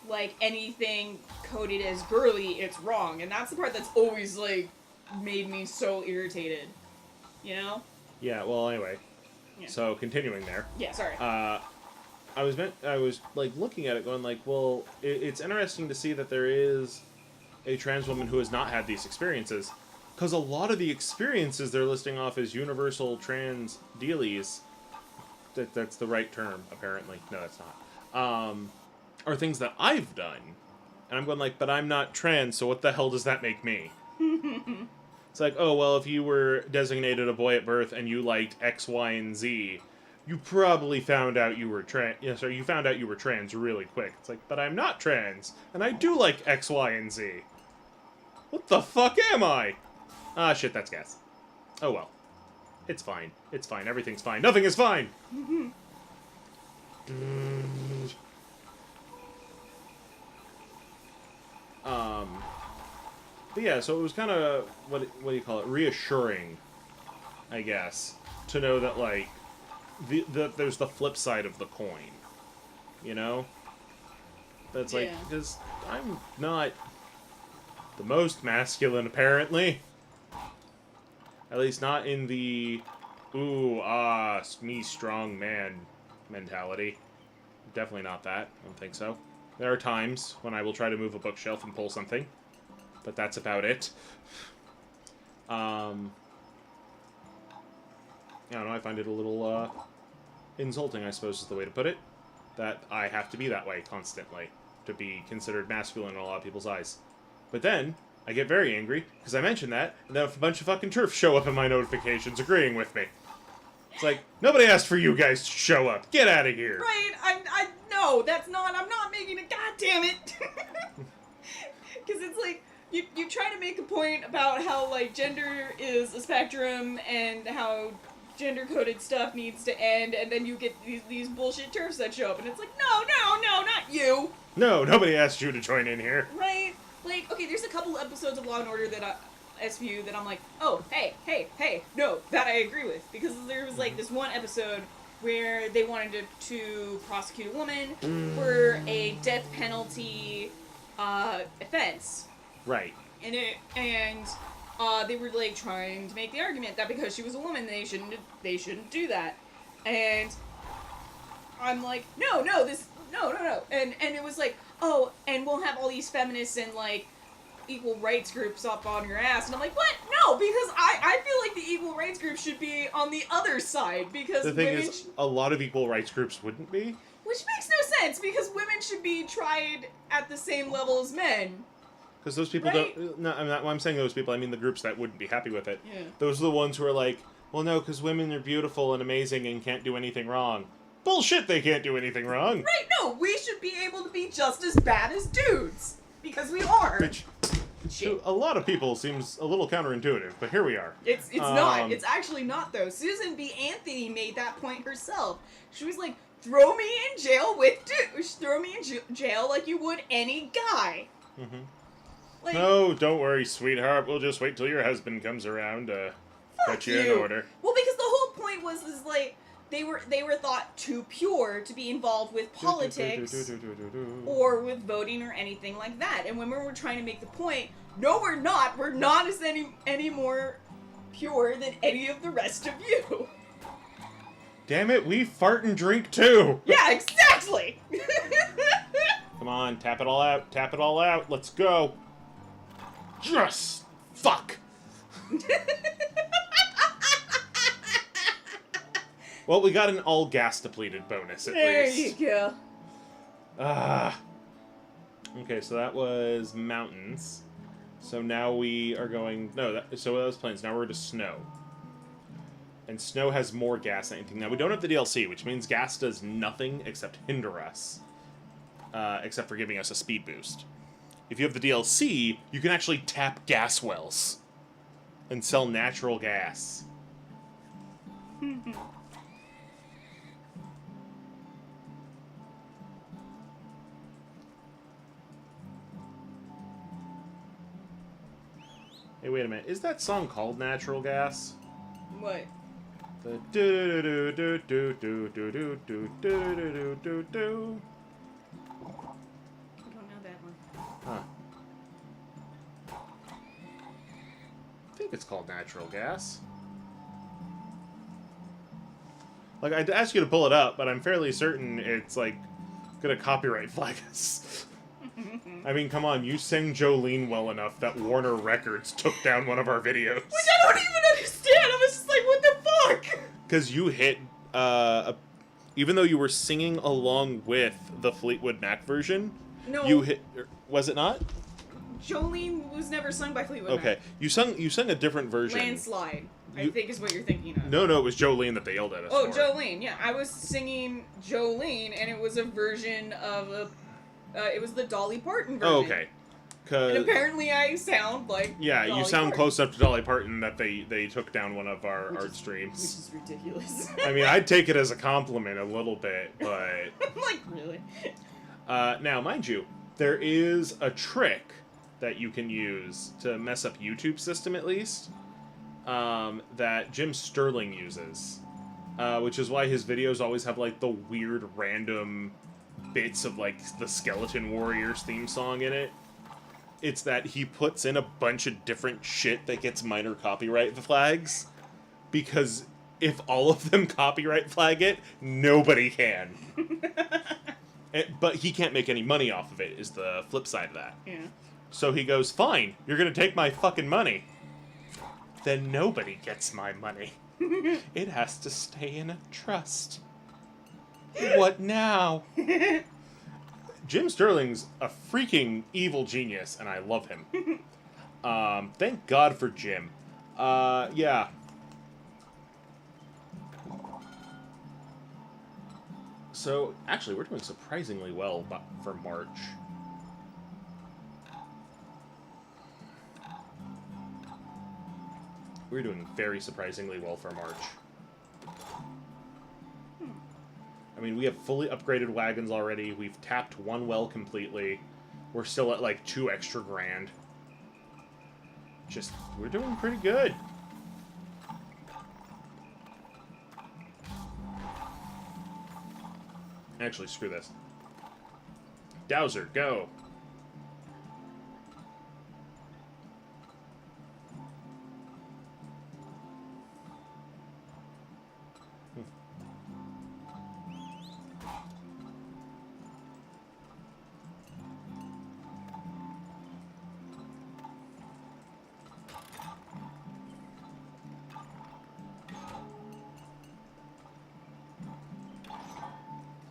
Speaker 2: like, anything coded as girly, it's wrong. And that's the part that's always, like, made me so irritated. You know?
Speaker 1: Yeah, well, anyway.
Speaker 2: Yeah.
Speaker 1: So, continuing there.
Speaker 2: Yeah, sorry.
Speaker 1: I was, like, looking at it going, like, well, it's interesting to see that there is a trans woman who has not had these experiences. Because a lot of the experiences they're listing off as universal trans dealies, that's the right term, apparently. No, that's not. Are things that I've done. And I'm going like, but I'm not trans, so what the hell does that make me? It's like, oh, well, if you were designated a boy at birth and you liked X, Y, and Z, you probably found out you were trans. Yeah, sorry, you found out you were trans really quick. It's like, but I'm not trans, and I do like X, Y, and Z. What the fuck am I? Ah, shit, that's gas. Oh, well. It's fine. It's fine. Everything's fine. Nothing is fine! But yeah, so it was kind of, what do you call it, reassuring, I guess, to know that, like, there's the flip side of the coin, you know? That's like, because I'm not the most masculine, apparently. At least not in the, ooh, me strong man mentality. Definitely not that. I don't think so. There are times when I will try to move a bookshelf and pull something, but that's about it. I don't know, I find it a little, insulting, I suppose is the way to put it, that I have to be that way constantly to be considered masculine in a lot of people's eyes. But then, I get very angry, because I mention that, and then a bunch of fucking TERFs show up in my notifications agreeing with me. It's like, nobody asked for you guys to show up. Get out of here.
Speaker 2: Right, no, that's not, I'm not making it, god damn it! Because it's like, you try to make a point about how, like, gender is a spectrum, and how gender-coded stuff needs to end, and then you get these bullshit TERFs that show up, and it's like, no, not you!
Speaker 1: No, nobody asked you to join in here.
Speaker 2: Right? Like, okay, there's a couple episodes of Law & Order that SVU that I'm like, oh, hey, no, that I agree with. Because there was, like, this one episode where they wanted to prosecute a woman for a death penalty offense.
Speaker 1: Right.
Speaker 2: And they were, like, trying to make the argument that because she was a woman, they shouldn't do that. And I'm like, no. And it was like, oh, and we'll have all these feminists and, like, equal rights groups up on your ass. And I'm like, what? No, because I feel like the equal rights groups should be on the other side, because
Speaker 1: the thing is, a lot of equal rights groups wouldn't be.
Speaker 2: Which makes no sense, because women should be tried at the same level as men.
Speaker 1: Because those people
Speaker 2: right?
Speaker 1: don't... No, when I'm saying those people, I mean the groups that wouldn't be happy with it.
Speaker 2: Yeah.
Speaker 1: Those are the ones who are like, well, no, because women are beautiful and amazing and can't do anything wrong. Bullshit, they can't do anything wrong.
Speaker 2: Right, no, we should be able to be just as bad as dudes. Because we are.
Speaker 1: Which, to a lot of people, seems a little counterintuitive, but here we are.
Speaker 2: It's not. It's actually not, though. Susan B. Anthony made that point herself. She was like, throw me in jail with dudes. Throw me in jail like you would any guy.
Speaker 1: Mm-hmm.
Speaker 2: Like,
Speaker 1: no, don't worry, sweetheart. We'll just wait till your husband comes around to put you in order.
Speaker 2: Well, because the whole point was like, they were thought too pure to be involved with politics or with voting or anything like that. And when we were trying to make the point, no, we're not. We're not as any more pure than any of the rest of you.
Speaker 1: Damn it, we fart and drink too.
Speaker 2: Yeah, exactly.
Speaker 1: Come on, tap it all out. Tap it all out. Let's go. Just fuck. Well, we got an all gas depleted bonus at least.
Speaker 2: There you
Speaker 1: go. Okay, so that was mountains. So now we are going. No, so that was plains. Now we're to snow. And snow has more gas than anything. Now we don't have the DLC, which means gas does nothing except hinder us, except for giving us a speed boost. If you have the DLC, you can actually tap gas wells and sell natural gas. Hey, wait a minute. Is that song called Natural Gas?
Speaker 2: What?
Speaker 1: The do do do do do do do do do do do do.
Speaker 2: I don't
Speaker 1: it's called natural gas. Like, I'd ask you to pull it up, but I'm fairly certain it's, like, gonna copyright flag us. I mean, come on, you sang Jolene well enough that Warner Records took down one of our videos.
Speaker 2: Which I don't even understand. I was just like, what the fuck?
Speaker 1: Because you hit, even though you were singing along with the Fleetwood Mac version,
Speaker 2: No.
Speaker 1: you hit, was it not?
Speaker 2: Jolene was never sung by Fleetwood
Speaker 1: Okay,
Speaker 2: Mac.
Speaker 1: you sung a different version.
Speaker 2: Landslide, I think is what you're thinking of.
Speaker 1: No, it was Jolene that they yelled at us
Speaker 2: Oh,
Speaker 1: for.
Speaker 2: Jolene, yeah. I was singing Jolene, and it was a version of it was the Dolly Parton version.
Speaker 1: Oh, okay.
Speaker 2: And apparently I sound like
Speaker 1: Yeah,
Speaker 2: Dolly
Speaker 1: you sound
Speaker 2: Parton.
Speaker 1: close enough to Dolly Parton that they took down one of our streams.
Speaker 2: Which is ridiculous.
Speaker 1: I mean, I'd take it as a compliment a little bit, but...
Speaker 2: I'm like, really?
Speaker 1: Now, mind you, there is a trick that you can use to mess up YouTube system, at least, that Jim Sterling uses, which is why his videos always have, like, the weird random bits of, like, the Skeleton Warriors theme song in it. It's that he puts in a bunch of different shit that gets minor copyright flags, because if all of them copyright flag it, nobody can. But he can't make any money off of it, is the flip side of that.
Speaker 2: Yeah.
Speaker 1: So he goes, fine, you're gonna take my fucking money. Then nobody gets my money. It has to stay in a trust. What now? Jim Sterling's a freaking evil genius, and I love him. Thank God for Jim. Yeah. So, actually, we're doing surprisingly well for March. We're doing very surprisingly well for March. I mean, we have fully upgraded wagons already. We've tapped one well completely. We're still at, like, 2 extra grand. Just, we're doing pretty good. Actually, screw this. Dowser, go.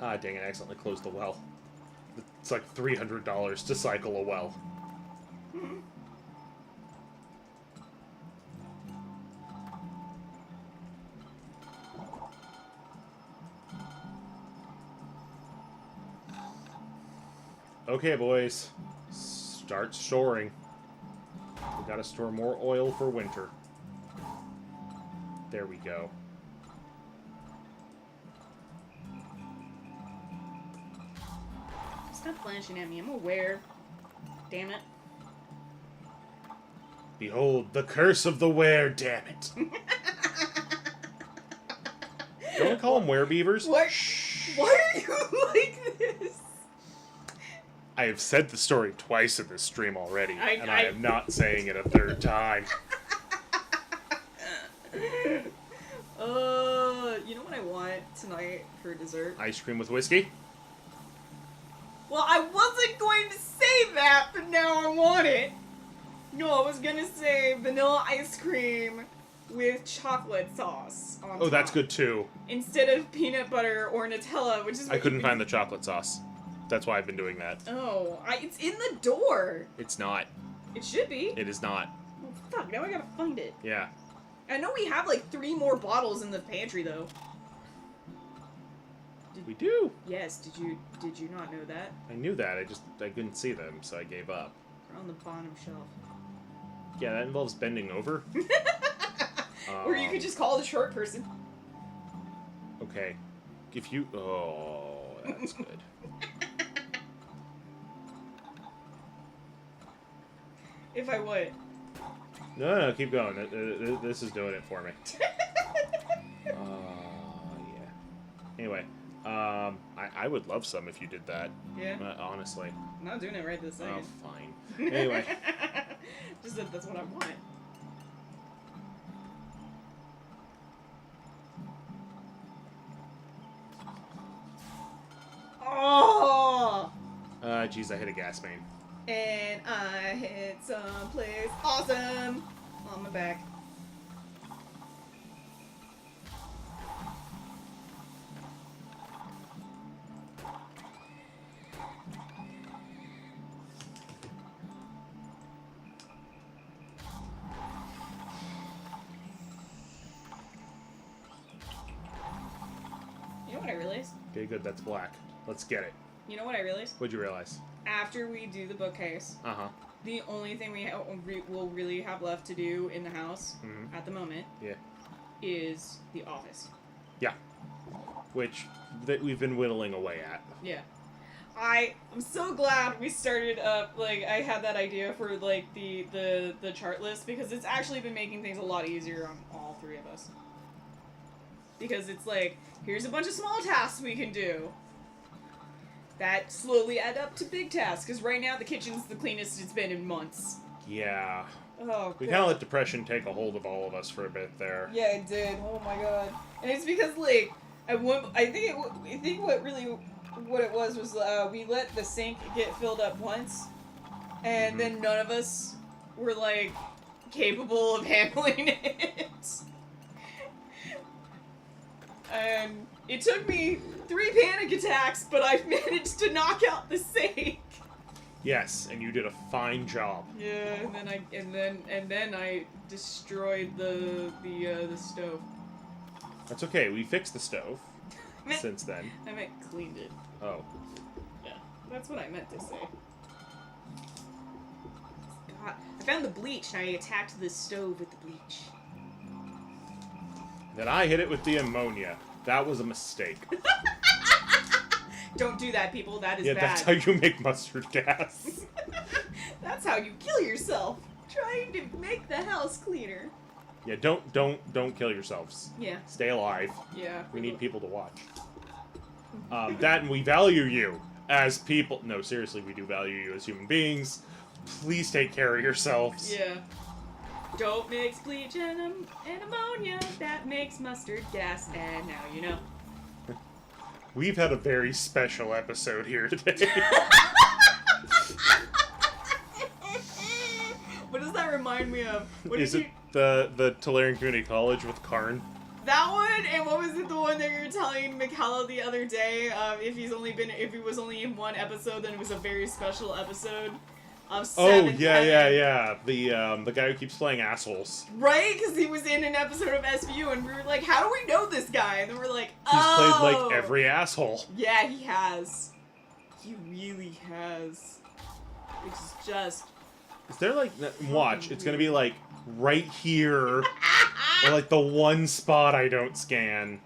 Speaker 1: Ah, dang it, I accidentally closed the well. It's like $300 to cycle a well. Okay, boys. Start storing. We gotta store more oil for winter. There we go.
Speaker 2: Stop flashing at me. I'm aware. Damn it.
Speaker 1: Behold, the curse of the were, damn it. Don't we call them werebeavers?
Speaker 2: What? Why are you like this?
Speaker 1: I have said the story twice in this stream already, and I
Speaker 2: I
Speaker 1: am not saying it a third time.
Speaker 2: You know what I want tonight for dessert?
Speaker 1: Ice cream with whiskey?
Speaker 2: Well, I wasn't going to say that, but now I want it. No, I was gonna say vanilla ice cream with chocolate sauce on
Speaker 1: Oh, that's
Speaker 2: top.
Speaker 1: good too.
Speaker 2: Instead of peanut butter or Nutella, which is what
Speaker 1: I couldn't
Speaker 2: you
Speaker 1: find the chocolate sauce. That's why I've been doing that.
Speaker 2: Oh, it's in the door.
Speaker 1: It's not.
Speaker 2: It should be.
Speaker 1: It is not.
Speaker 2: Oh, fuck, now I gotta find it.
Speaker 1: Yeah.
Speaker 2: I know we have like 3 more bottles in the pantry though.
Speaker 1: We do.
Speaker 2: Yes, did you not know that?
Speaker 1: I knew that. I couldn't see them, so I gave up.
Speaker 2: They're on the bottom shelf.
Speaker 1: Yeah, that involves bending over.
Speaker 2: Or you could just call the short person.
Speaker 1: Okay. If you... Oh, that's good.
Speaker 2: If I would.
Speaker 1: No, keep going. This is doing it for me. Yeah. Anyway, I would love some if you did that.
Speaker 2: Yeah.
Speaker 1: Honestly.
Speaker 2: I'm not doing it right this second.
Speaker 1: Oh, fine. Anyway.
Speaker 2: Just that that's what I want.
Speaker 1: Jeez, I hit a gas main.
Speaker 2: And I hit someplace awesome on my back. You know what I realized?
Speaker 1: Okay, good. That's black. Let's get it.
Speaker 2: You know what I realized?
Speaker 1: What'd you realize?
Speaker 2: After we do the bookcase, the only thing we'll really have left to do in the house at the moment is the office.
Speaker 1: Yeah. Which we've been whittling away at.
Speaker 2: Yeah. I'm so glad we started up, like, I had that idea for, like, the chart list, because it's actually been making things a lot easier on all three of us. Because it's like, here's a bunch of small tasks we can do that slowly add up to big tasks, because right now the kitchen's the cleanest it's been in months.
Speaker 1: Yeah.
Speaker 2: Oh,
Speaker 1: we kind of let depression take a hold of all of us for a bit there.
Speaker 2: Yeah, it did. Oh my god. And it's because, like, I think what it was we let the sink get filled up once, and then none of us were, like, capable of handling it. And it took me 3 panic attacks, but I managed to knock out the sink.
Speaker 1: Yes, and you did a fine job.
Speaker 2: Yeah, and then I destroyed the stove.
Speaker 1: That's okay. We fixed the stove since then.
Speaker 2: I meant cleaned it.
Speaker 1: Oh.
Speaker 2: Yeah, that's what I meant to say. God, I found the bleach, and I attacked the stove with the bleach.
Speaker 1: Then I hit it with the ammonia. That was a mistake.
Speaker 2: Don't do that, people. That is bad.
Speaker 1: Yeah, that's how you make mustard gas.
Speaker 2: That's how you kill yourself. Trying to make the house cleaner.
Speaker 1: Yeah, don't kill yourselves.
Speaker 2: Yeah.
Speaker 1: Stay alive.
Speaker 2: Yeah.
Speaker 1: We need people to watch. That, and we value you as people. No, seriously, we do value you as human beings. Please take care of yourselves.
Speaker 2: Yeah. Don't mix bleach and ammonia. That makes mustard gas, and now you know.
Speaker 1: We've had a very special episode here today.
Speaker 2: What does that remind me of?
Speaker 1: Is it the Tolarian Community College with Karn?
Speaker 2: That one, and what was it, the one that you were telling Mikella the other day? If he was only in one episode, then it was a very special episode.
Speaker 1: Oh, yeah. The guy who keeps playing assholes.
Speaker 2: Right? Because he was in an episode of SVU, and we were like, how do we know this guy? And then we're like, oh!
Speaker 1: He's played, like, every asshole.
Speaker 2: Yeah, he has. He really has. It's just...
Speaker 1: Is there, like... Watch, it's gonna be, like, right here. Or, like, the one spot I don't scan.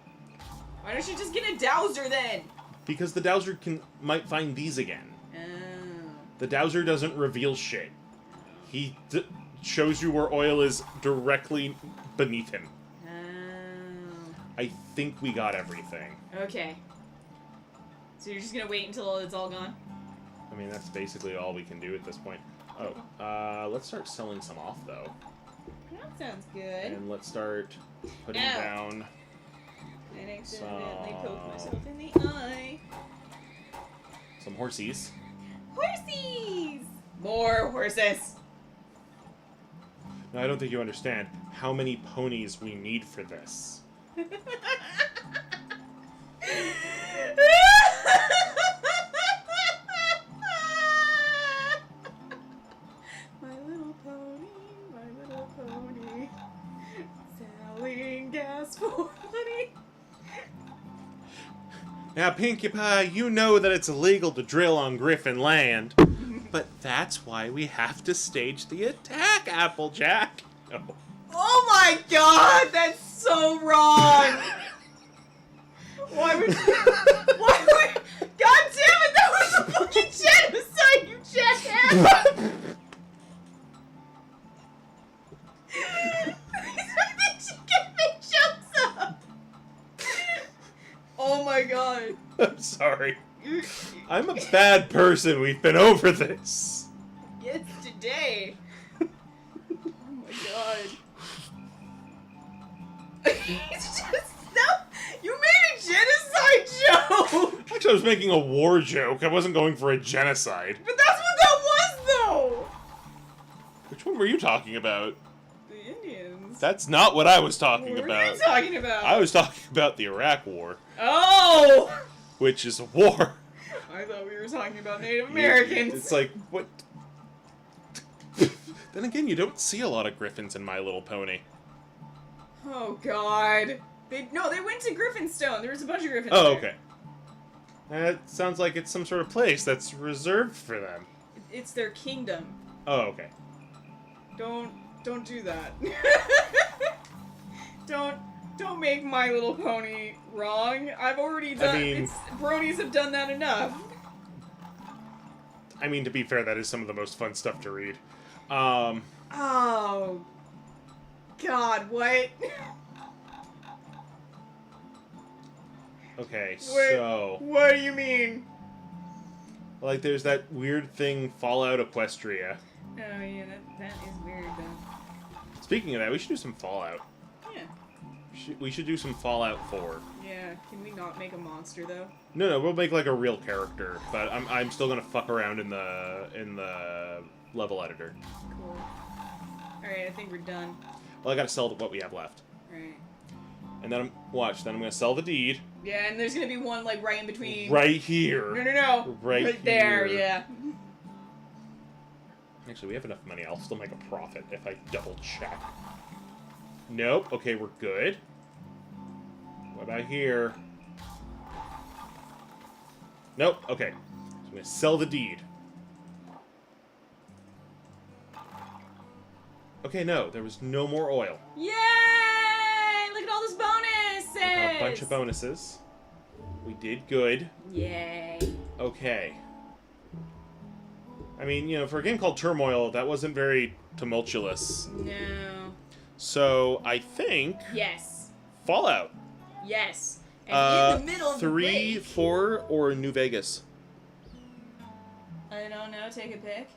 Speaker 2: Why don't you just get a dowser, then?
Speaker 1: Because the dowser might find these again. The dowser doesn't reveal shit. He shows you where oil is directly beneath him.
Speaker 2: Oh.
Speaker 1: I think we got everything.
Speaker 2: Okay. So you're just gonna wait until it's all gone?
Speaker 1: I mean, that's basically all we can do at this point. Oh, let's start selling some off, though.
Speaker 2: That sounds good.
Speaker 1: And let's start putting down...
Speaker 2: I accidentally poked myself in the eye.
Speaker 1: Some horsies.
Speaker 2: Horsies! More horses!
Speaker 1: No, I don't think you understand how many ponies we need for this.
Speaker 2: My little pony, selling gas for money.
Speaker 1: Now, Pinkie Pie, you know that it's illegal to drill on Griffin land. But that's why we have to stage the attack, Applejack. Oh.
Speaker 2: Oh my god, that's so wrong! Why would God damn it, that was a fucking genocide, you jackass! Oh my god.
Speaker 1: I'm sorry. I'm a bad person. We've been over this.
Speaker 2: Yes, today. Oh my god. It's just, no, you made a genocide joke!
Speaker 1: Actually, I I was making a war joke. I wasn't going for a genocide.
Speaker 2: But that's what that was, though!
Speaker 1: Which one were you talking about?
Speaker 2: The Indians.
Speaker 1: That's not what I was talking
Speaker 2: What
Speaker 1: about.
Speaker 2: were you talking about?
Speaker 1: I was talking about the Iraq War.
Speaker 2: Oh!
Speaker 1: Which is a war.
Speaker 2: I thought we were talking about Native Americans.
Speaker 1: It's like, what? Then again, you don't see a lot of griffins in My Little Pony.
Speaker 2: Oh, God. They went to Griffinstone. There was a bunch of griffins
Speaker 1: Oh,
Speaker 2: there.
Speaker 1: okay. That sounds like it's some sort of place that's reserved for them.
Speaker 2: It's their kingdom.
Speaker 1: Oh, okay.
Speaker 2: Don't do that. Don't make My Little Pony wrong. I've already done. Bronies have done that enough.
Speaker 1: I mean, to be fair, that is some of the most fun stuff to read.
Speaker 2: Oh. God, what?
Speaker 1: Okay,
Speaker 2: Wait,
Speaker 1: so...
Speaker 2: What do you mean?
Speaker 1: Like, there's that weird thing, Fallout Equestria.
Speaker 2: Oh, yeah, that is weird, though.
Speaker 1: Speaking of that, we should do some Fallout.
Speaker 2: Yeah.
Speaker 1: We should do some Fallout 4.
Speaker 2: Yeah, can we not make a monster, though?
Speaker 1: No, we'll make, like, a real character, but I'm still gonna fuck around in the level editor.
Speaker 2: Cool. Alright, I think we're done.
Speaker 1: Well, I gotta sell what we have left.
Speaker 2: Alright.
Speaker 1: And then I'm gonna sell the deed.
Speaker 2: Yeah, and there's gonna be one, like, right in between.
Speaker 1: Right here.
Speaker 2: No.
Speaker 1: Right
Speaker 2: there,
Speaker 1: here.
Speaker 2: yeah.
Speaker 1: Actually, we have enough money. I'll still make a profit if I double check. Nope. Okay, we're good. What about here? Nope. Okay. So I'm gonna sell the deed. Okay, no. There was no more oil.
Speaker 2: Yay! Look at all those bonuses!
Speaker 1: A bunch of bonuses. We did good.
Speaker 2: Yay.
Speaker 1: Okay. I mean, you know, for a game called Turmoil, that wasn't very tumultuous.
Speaker 2: No.
Speaker 1: So, I think...
Speaker 2: Yes.
Speaker 1: Fallout.
Speaker 2: Yes. And in the middle of
Speaker 1: 3,
Speaker 2: the break...
Speaker 1: 4, or New Vegas?
Speaker 2: I don't know, take a pick.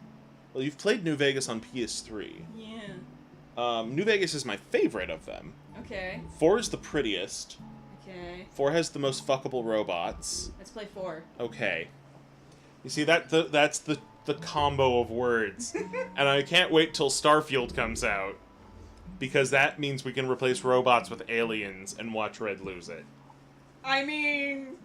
Speaker 1: Well, you've played New Vegas on PS3.
Speaker 2: Yeah.
Speaker 1: New Vegas is my favorite of them.
Speaker 2: Okay.
Speaker 1: 4 is the prettiest.
Speaker 2: Okay.
Speaker 1: 4 has the most fuckable robots.
Speaker 2: Let's play 4.
Speaker 1: Okay. You see, that's the combo of words. And I can't wait till Starfield comes out. Because that means we can replace robots with aliens and watch Red lose it.
Speaker 2: I mean,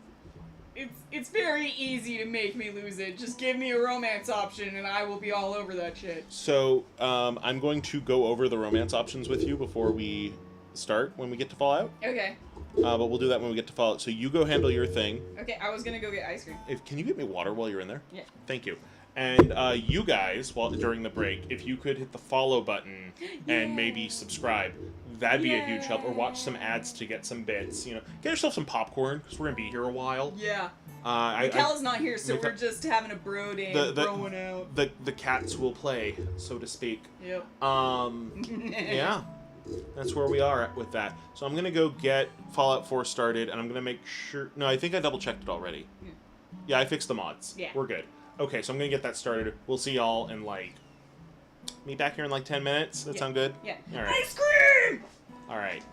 Speaker 2: it's very easy to make me lose it. Just give me a romance option and I will be all over that shit.
Speaker 1: So, I'm going to go over the romance options with you before we start when we get to Fallout.
Speaker 2: Okay.
Speaker 1: But we'll do that when we get to Fallout. So you go handle your thing.
Speaker 2: Okay, I was gonna go get ice cream.
Speaker 1: Can you get me water while you're in there?
Speaker 2: Yeah.
Speaker 1: Thank you. And you guys, during the break, if you could hit the follow button and maybe subscribe, that'd be a huge help. Or watch some ads to get some bits. You know, get yourself some popcorn because we're gonna be here a while.
Speaker 2: Yeah. Mikella's not here, so
Speaker 1: Mike-
Speaker 2: we're just having a bro day, broing out.
Speaker 1: The cats will play, so to speak.
Speaker 2: Yep.
Speaker 1: Yeah. That's where we are with that. So I'm gonna go get Fallout 4 started, and I'm gonna make sure. No, I think I double checked it already.
Speaker 2: Yeah.
Speaker 1: Yeah, I fixed the mods.
Speaker 2: Yeah.
Speaker 1: We're good. Okay, so I'm gonna get that started. We'll see y'all in meet back here in 10 minutes. That sound good?
Speaker 2: Yeah.
Speaker 1: All right.
Speaker 2: Ice cream!
Speaker 1: All right.